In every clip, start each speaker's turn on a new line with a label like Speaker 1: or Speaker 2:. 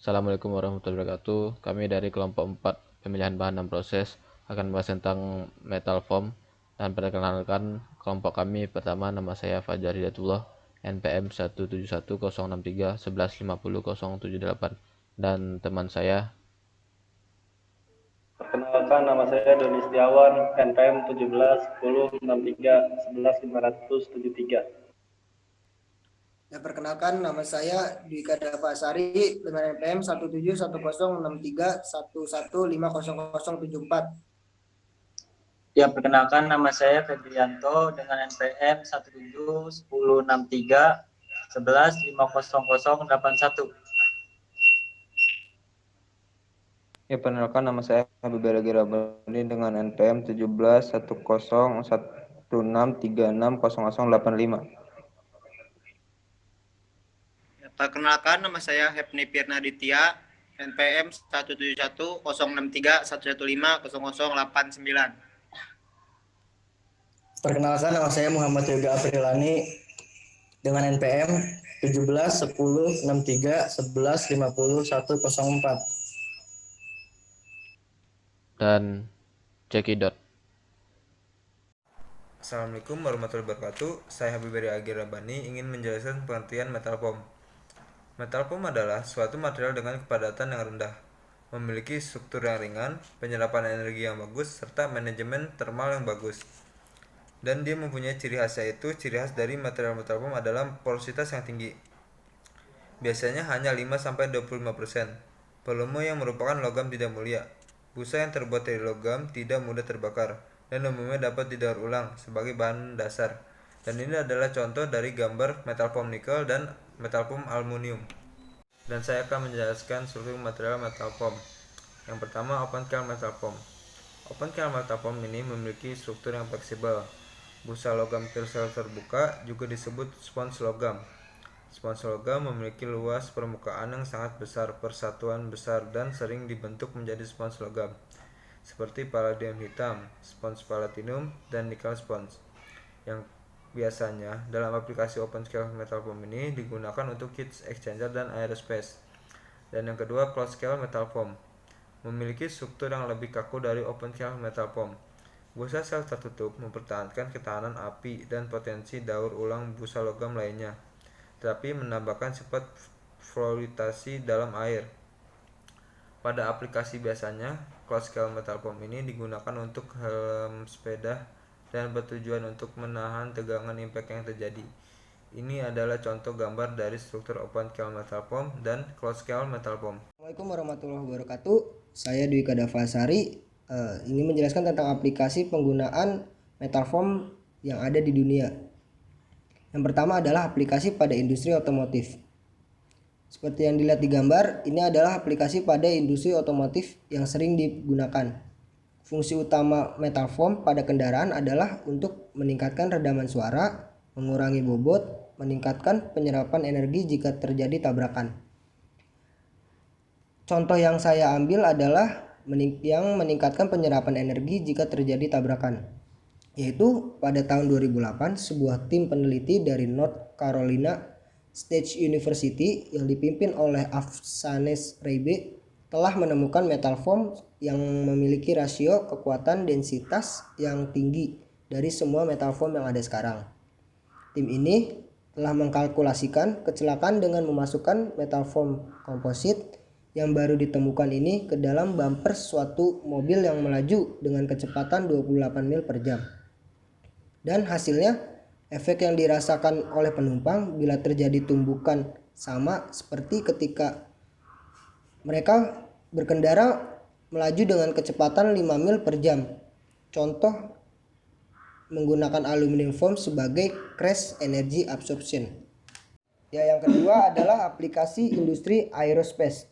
Speaker 1: Assalamualaikum warahmatullahi wabarakatuh. Kami dari kelompok 4 pemilihan bahan dan proses akan membahas tentang metal form dan perkenalkan kelompok kami. Pertama, nama saya Fajar Hidayatullah, NPM 1710631150078, dan teman saya.
Speaker 2: Perkenalkan, nama saya Doni Setiawan, NPM 171063111573.
Speaker 3: Ya, perkenalkan, nama saya Dwika Davasari dengan NPM 1710631150074.
Speaker 4: Ya, perkenalkan, nama saya Febrianto dengan NPM 1716311500081.
Speaker 5: Ya, perkenalkan, nama saya Habib Rabani dengan NPM 171016360085.
Speaker 6: Perkenalkan, nama saya Hepni Pirnaditya, NPM 1710631150089.
Speaker 7: Perkenalkan, nama saya Muhammad Yoga Aprilani dengan NPM 17106311500104.
Speaker 1: Dan Cekidot.
Speaker 5: Assalamualaikum warahmatullahi wabarakatuh. Saya Habib Rabani ingin menjelaskan pengertian metal form. Metal form adalah suatu material dengan kepadatan yang rendah, memiliki struktur yang ringan, penyerapan energi yang bagus, serta manajemen termal yang bagus. Dan dia mempunyai ciri khas, yaitu ciri khas dari material metal form adalah porositas yang tinggi. Biasanya hanya 5-25%. Volume yang merupakan logam tidak mulia. Busa yang terbuat dari logam tidak mudah terbakar dan umumnya dapat didaur ulang sebagai bahan dasar. Dan ini adalah contoh dari gambar metal form nikel dan metal form aluminium. Dan saya akan menjelaskan struktur material metal form. Yang pertama, open cell metal form. Open cell metal form ini memiliki struktur yang fleksibel. Busa logam sel terbuka juga disebut spons logam. Spons logam memiliki luas permukaan yang sangat besar, persatuan besar, dan sering dibentuk menjadi spons logam, seperti palladium hitam, spons platinum, dan nikel spons, yang biasanya dalam aplikasi open scale metal form ini digunakan untuk heat exchanger dan aerospace. Dan yang kedua, closed scale metal form, memiliki struktur yang lebih kaku dari open scale metal form. Busa sel tertutup mempertahankan ketahanan api dan potensi daur ulang busa logam lainnya, tetapi menambahkan sifat fluidasi dalam air. Pada aplikasi biasanya, closed scale metal form ini digunakan untuk helm sepeda dan bertujuan untuk menahan tegangan impact yang terjadi. Ini adalah contoh gambar dari struktur open scale metal form dan closed scale metal form.
Speaker 3: Assalamualaikum warahmatullahi wabarakatuh. Saya Dwika Davasari ingin menjelaskan tentang aplikasi penggunaan metal form yang ada di dunia. Yang pertama adalah aplikasi pada industri otomotif. Seperti yang dilihat di gambar, ini adalah aplikasi pada industri otomotif yang sering digunakan. Fungsi utama metal form pada kendaraan adalah untuk meningkatkan redaman suara, mengurangi bobot, meningkatkan penyerapan energi jika terjadi tabrakan. Contoh yang saya ambil adalah yang meningkatkan penyerapan energi jika terjadi tabrakan, yaitu pada tahun 2008 sebuah tim peneliti dari North Carolina State University yang dipimpin oleh Afsanes Reibe telah menemukan metal form yang memiliki rasio kekuatan densitas yang tinggi dari semua metal form yang ada sekarang. Tim ini telah mengkalkulasikan kecelakaan dengan memasukkan metal form komposit yang baru ditemukan ini ke dalam bumper suatu mobil yang melaju dengan kecepatan 28 mil per jam. Dan hasilnya, efek yang dirasakan oleh penumpang bila terjadi tumbukan sama seperti ketika mereka berkendara melaju dengan kecepatan 5 mil per jam. Contoh menggunakan aluminium foam sebagai crash energy absorption. Ya, yang kedua adalah aplikasi industri aerospace.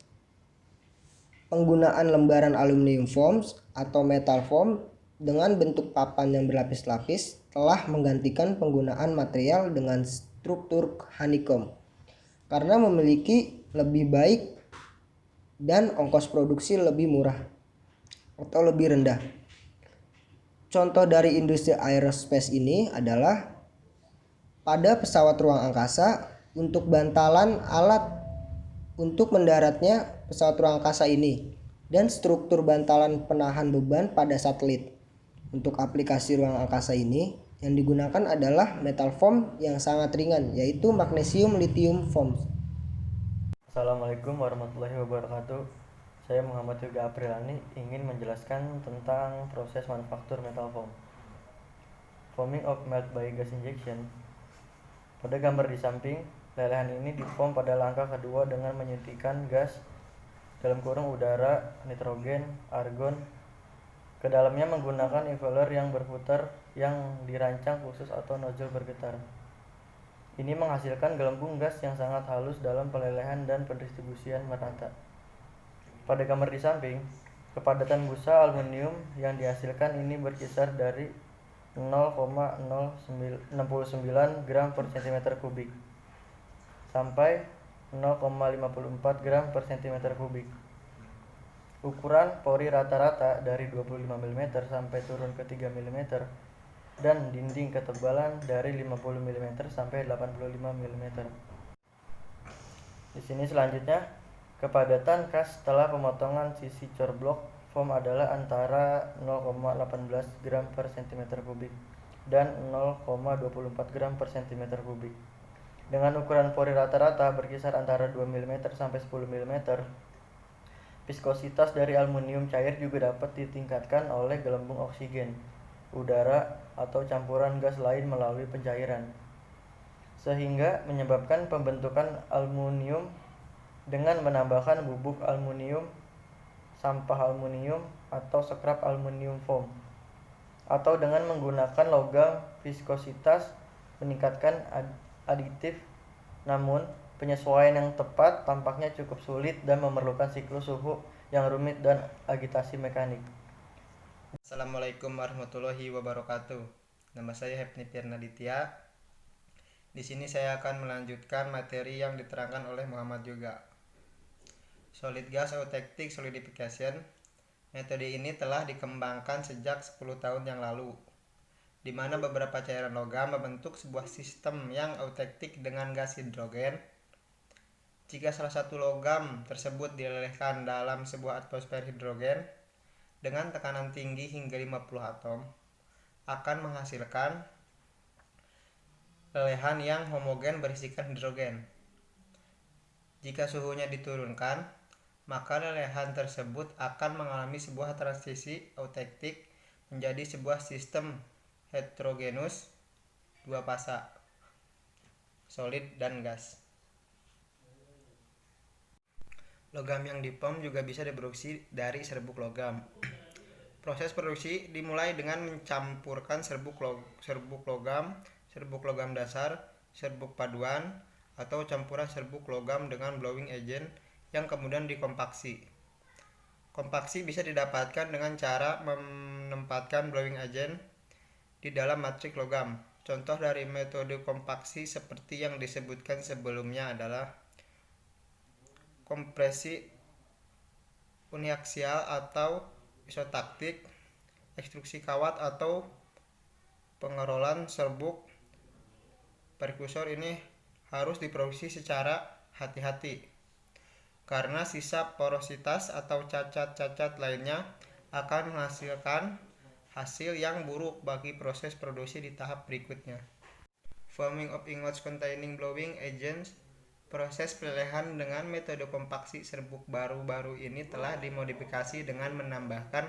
Speaker 3: Penggunaan lembaran aluminium foam atau metal foam dengan bentuk papan yang berlapis-lapis telah menggantikan penggunaan material dengan struktur honeycomb karena memiliki lebih baik dan ongkos produksi lebih murah atau lebih rendah. Contoh dari industri aerospace ini adalah pada pesawat ruang angkasa untuk bantalan alat untuk mendaratnya pesawat ruang angkasa ini dan struktur bantalan penahan beban pada satelit. Untuk aplikasi ruang angkasa ini yang digunakan adalah metal foam yang sangat ringan, yaitu magnesium lithium foam.
Speaker 8: Assalamualaikum warahmatullahi wabarakatuh. Saya Muhammad Yoga Aprilani ingin menjelaskan tentang proses manufaktur metal foam. Foaming of melt by gas injection. Pada gambar di samping, lelehan ini difoam pada langkah kedua dengan menyuntikkan gas dalam kurung udara, nitrogen, argon ke dalamnya menggunakan impeller yang berputar yang dirancang khusus atau nozzle bergetar. Ini menghasilkan gelembung gas yang sangat halus dalam pelelehan dan pendistribusian merata. Pada gambar di samping, kepadatan busa aluminium yang dihasilkan ini berkisar dari 0,069 gram per cm kubik sampai 0,54 gram per cm kubik. Ukuran pori rata-rata dari 25 mm sampai turun ke 3 mm dan dinding ketebalan dari 50 mm sampai 85 mm. Di sini selanjutnya, kepadatan kas setelah pemotongan sisi core block foam adalah antara 0,18 gram per cm kubik dan 0,24 gram per cm kubik. Dengan ukuran pori rata-rata berkisar antara 2 mm sampai 10 mm, viskositas dari aluminium cair juga dapat ditingkatkan oleh gelembung oksigen, udara, atau campuran gas lain melalui pencairan, sehingga menyebabkan pembentukan aluminium dengan menambahkan bubuk aluminium, sampah aluminium, atau scrap aluminium foam, atau dengan menggunakan logam viskositas meningkatkan aditif. Namun, penyesuaian yang tepat tampaknya cukup sulit dan memerlukan siklus suhu yang rumit dan agitasi mekanik.
Speaker 9: Assalamualaikum warahmatullahi wabarakatuh. Nama saya Hepni Pirnaditya. Di sini saya akan melanjutkan materi yang diterangkan oleh Muhammad juga. Solid gas eutectic solidification. Metode ini telah dikembangkan sejak 10 tahun yang lalu, di mana beberapa cairan logam membentuk sebuah sistem yang eutectic dengan gas hidrogen. Jika salah satu logam tersebut dilelehkan dalam sebuah atmosfer hidrogen dengan tekanan tinggi hingga 50 atom, akan menghasilkan lelehan yang homogen berisikan hidrogen. Jika suhunya diturunkan, maka lelehan tersebut akan mengalami sebuah transisi eutectic menjadi sebuah sistem heterogenus dua fasa, solid dan gas. Logam yang dipom juga bisa diproduksi dari serbuk logam. Proses produksi dimulai dengan mencampurkan serbuk logam, serbuk logam dasar, serbuk paduan, atau campuran serbuk logam dengan blowing agent yang kemudian dikompaksi. Kompaksi bisa didapatkan dengan cara menempatkan blowing agent di dalam matriks logam. Contoh dari metode kompaksi seperti yang disebutkan sebelumnya adalah kompresi uniaksial atau isotaktik, ekstruksi kawat atau pengerolan serbuk. Prekursor ini harus diproduksi secara hati-hati karena sisa porositas atau cacat-cacat lainnya akan menghasilkan hasil yang buruk bagi proses produksi di tahap berikutnya. Forming of ingots containing blowing agents. Proses pelelehan dengan metode kompaksi serbuk baru-baru ini telah dimodifikasi dengan menambahkan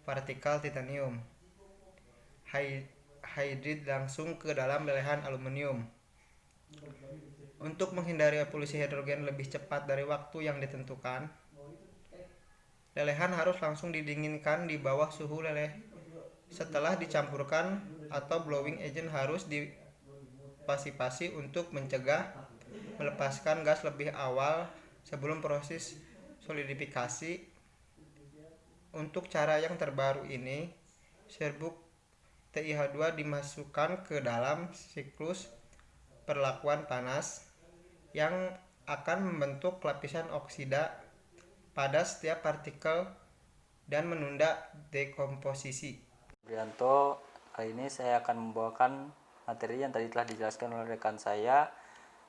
Speaker 9: partikel titanium hydride langsung ke dalam lelehan aluminium. Untuk menghindari polusi hidrogen lebih cepat dari waktu yang ditentukan, lelehan harus langsung didinginkan di bawah suhu leleh. Setelah dicampurkan atau blowing agent harus dipasipasi untuk mencegah melepaskan gas lebih awal sebelum proses solidifikasi. Untuk cara yang terbaru ini, serbuk TiH2 dimasukkan ke dalam siklus perlakuan panas yang akan membentuk lapisan oksida pada setiap partikel dan menunda dekomposisi.
Speaker 4: Kali ini saya akan membawakan materi yang tadi telah dijelaskan oleh rekan saya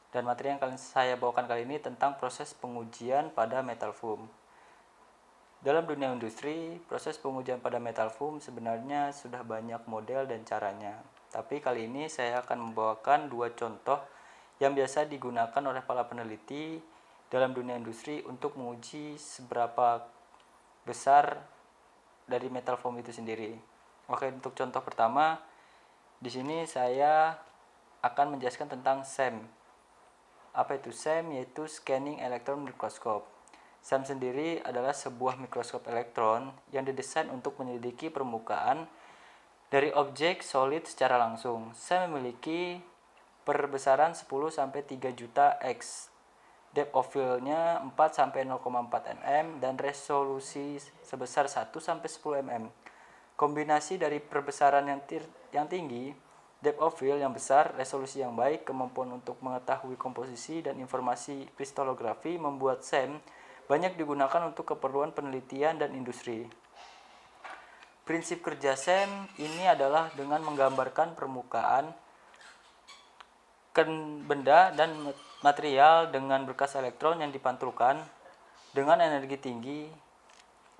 Speaker 8: Dan materi yang saya bawakan kali ini tentang proses pengujian pada metal foam. Dalam dunia industri, proses pengujian pada metal foam sebenarnya sudah banyak model dan caranya. Tapi kali ini saya akan membawakan 2 contoh yang biasa digunakan oleh para peneliti dalam dunia industri untuk menguji seberapa besar dari metal foam itu sendiri. Oke, untuk contoh pertama, di sini saya akan menjelaskan tentang SEM. Apa itu SEM? Yaitu Scanning Electron Microscope. SEM sendiri adalah sebuah mikroskop elektron yang didesain untuk menyelidiki permukaan dari objek solid secara langsung. SEM memiliki perbesaran 10-3 juta X, depth of field-nya 4-0,4 mm, dan resolusi sebesar 1-10 mm. Kombinasi dari perbesaran yang tinggi, depth of field yang besar, resolusi yang baik, kemampuan untuk mengetahui komposisi dan informasi kristalografi membuat SEM banyak digunakan untuk keperluan penelitian dan industri. Prinsip kerja SEM ini adalah dengan menggambarkan permukaan benda dan material dengan berkas elektron yang dipantulkan dengan energi tinggi.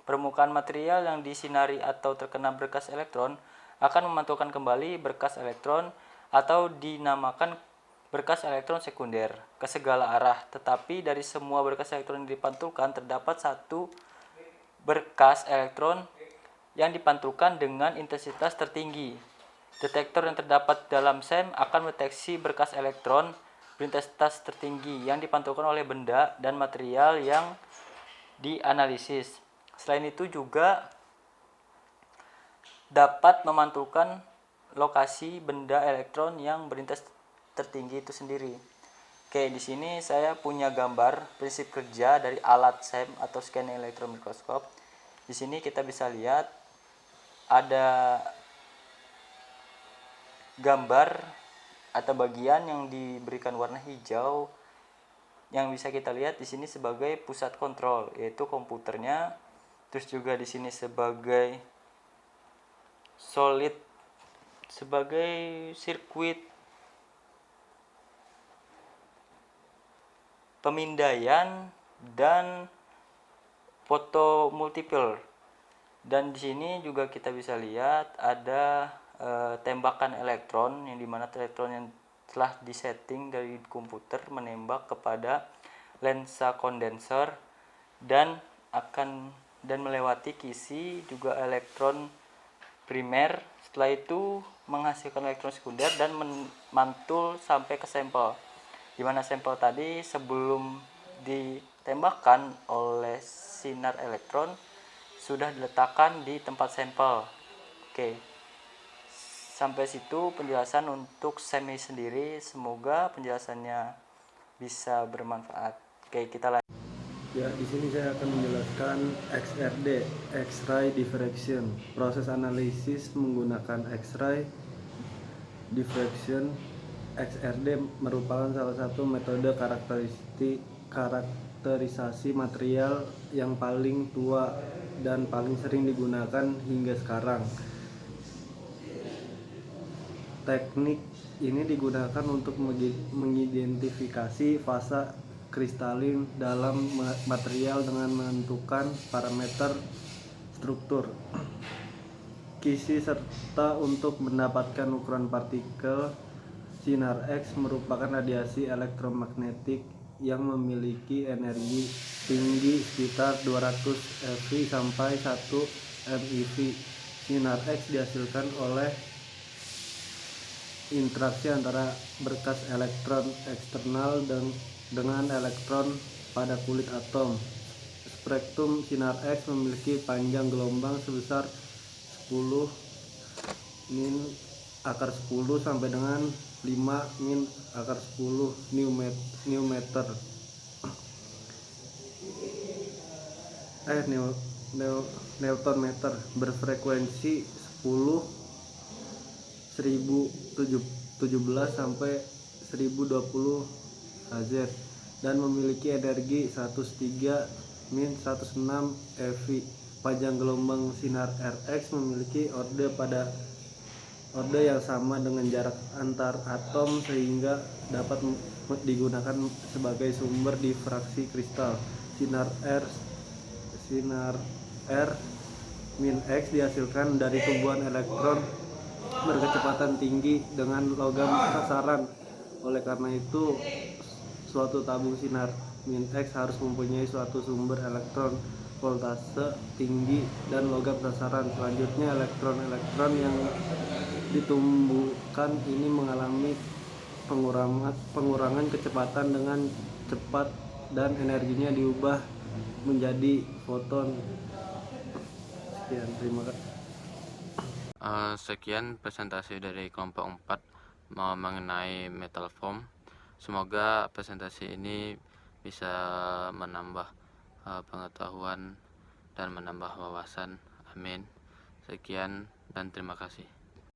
Speaker 8: Permukaan material yang disinari atau terkena berkas elektron akan memantulkan kembali berkas elektron atau dinamakan berkas elektron sekunder ke segala arah. Tetapi dari semua berkas elektron yang dipantulkan terdapat satu berkas elektron yang dipantulkan dengan intensitas tertinggi. Detektor yang terdapat dalam SEM akan mendeteksi berkas elektron berintensitas tertinggi yang dipantulkan oleh benda dan material yang dianalisis. Selain itu juga dapat memantulkan lokasi benda elektron yang berintensitas tertinggi itu sendiri. Oke, di sini saya punya gambar prinsip kerja dari alat SEM atau Scanning Electron Microscope. Di sini kita bisa lihat ada gambar atau bagian yang diberikan warna hijau yang bisa kita lihat di sini sebagai pusat kontrol, yaitu komputernya. Terus juga di sini sebagai solid, sebagai sirkuit pemindaian dan foto multiple. Dan di sini juga kita bisa lihat ada tembakan elektron, yang dimana elektron yang telah disetting dari komputer menembak kepada lensa kondenser dan melewati kisi juga elektron primer. Setelah itu menghasilkan elektron sekunder dan mantul sampai ke sampel, di mana sampel tadi sebelum ditembakkan oleh sinar elektron sudah diletakkan di tempat sampel. Oke, sampai situ penjelasan untuk SEM sendiri. Semoga penjelasannya bisa bermanfaat. Oke, kita lanjut.
Speaker 10: Ya, di sini saya akan menjelaskan XRD, X-ray diffraction. Proses analisis menggunakan X-ray diffraction. XRD merupakan salah satu metode karakterisasi material yang paling tua dan paling sering digunakan hingga sekarang. Teknik ini digunakan untuk mengidentifikasi fase kristalin dalam material dengan menentukan parameter struktur, kisi, serta untuk mendapatkan ukuran partikel. Sinar X merupakan radiasi elektromagnetik yang memiliki energi tinggi sekitar 200 eV sampai 1 MeV. Sinar X dihasilkan oleh interaksi antara berkas elektron eksternal dengan elektron pada kulit atom. Spektrum sinar X memiliki panjang gelombang sebesar 10 min akar 10 sampai dengan 5 min akar 10 newmeter. Newton meter, berfrekuensi 1017 sampai 1020 Hz dan memiliki energi 103 min 106 eV. Panjang gelombang sinar Rx memiliki orde yang sama dengan jarak antar atom sehingga dapat digunakan sebagai sumber difraksi kristal. Sinar R min X dihasilkan dari tumbuhan elektron berkecepatan tinggi dengan logam sasaran. Oleh karena itu, suatu tabung sinar min X harus mempunyai suatu sumber elektron voltase tinggi dan logam sasaran. Selanjutnya, elektron-elektron yang ditumbuhkan ini mengalami pengurangan kecepatan dengan cepat dan energinya diubah menjadi foton. Sekian, terima kasih.
Speaker 1: Sekian presentasi dari kelompok 4 mengenai metal form. Semoga presentasi ini bisa menambah pengetahuan dan menambah wawasan. Amin. Sekian dan terima kasih.